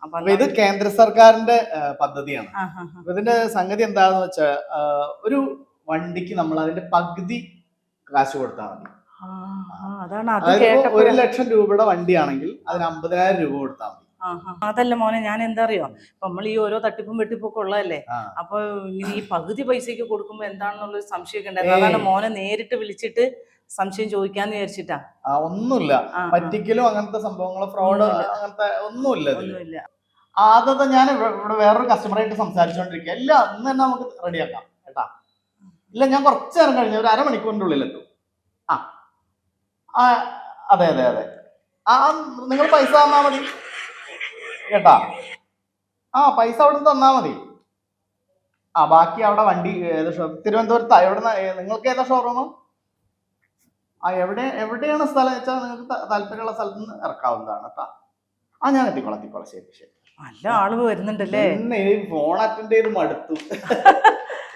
അപ്പൊ ഇത് കേന്ദ്ര സർക്കാരിന്റെ പദ്ധതിയാണ്. ഇതിന്റെ സംഗതി എന്താണെന്ന് വെച്ചാൽ ഒരു വണ്ടിക്ക് നമ്മൾ അതിന്റെ പകുതി കാശ് കൊടുത്താൽ മതി. അതായത് 1 ലക്ഷം രൂപയുടെ വണ്ടിയാണെങ്കിൽ അതിന് 50,000 രൂപ കൊടുത്താൽ മതി. അതല്ല മോനെ, ഞാൻ എന്താ അറിയോ, നമ്മൾ ഈ ഓരോ തട്ടിപ്പും വെട്ടിപ്പൊക്കെ ഉള്ളതല്ലേ, അപ്പൊ ഈ പകുതി പൈസക്ക് കൊടുക്കുമ്പോ എന്താണെന്നുള്ളൊരു സംശയമൊക്കെ ഉണ്ടായിരുന്നു. അതാണ് മോനെ നേരിട്ട് വിളിച്ചിട്ട് സംശയം ചോദിക്കാന്ന് വിചാരിച്ചിട്ടാ. ഒന്നുമില്ല, പറ്റിക്കലും അങ്ങനത്തെ സംഭവങ്ങളോ ഫ്രോഡ് അങ്ങനത്തെ ഒന്നുമില്ല. ആദ്യത്തെ ഞാൻ ഇവിടെ വേറൊരു കസ്റ്റമറായിട്ട് സംസാരിച്ചുകൊണ്ടിരിക്കുക. ഇല്ല, ഇന്ന് തന്നെ നമുക്ക് റെഡിയാക്കാം കേട്ടാ. ഇല്ല, ഞാൻ കുറച്ചു നേരം കഴിഞ്ഞ ഒരു അരമണിക്കൂറിന്റെ ഉള്ളിൽ എത്തും. അതെ അതെ അതെ, നിങ്ങൾ പൈസ തന്നാ മതി കേട്ടാ. പൈസ അവിടെ തന്നാ മതി. ബാക്കി അവിടെ വണ്ടി തിരുവനന്തപുരത്താ. എവിടെ നിങ്ങൾക്ക് ഏതാ ഷോറൂം? എവിടെയാണ് സ്ഥലം വെച്ചാൽ നിങ്ങൾക്ക് താല്പര്യമുള്ള സ്ഥലത്ത് നിന്ന് ഇറക്കാവുന്നതാണ് കേട്ടാ. ഞാൻ എത്തിക്കോളാം. ശരി ശരി. നല്ല ആള് വരുന്നുണ്ടല്ലേ. ഫോൺ അറ്റൻഡ് ചെയ്ത് മടുത്തു.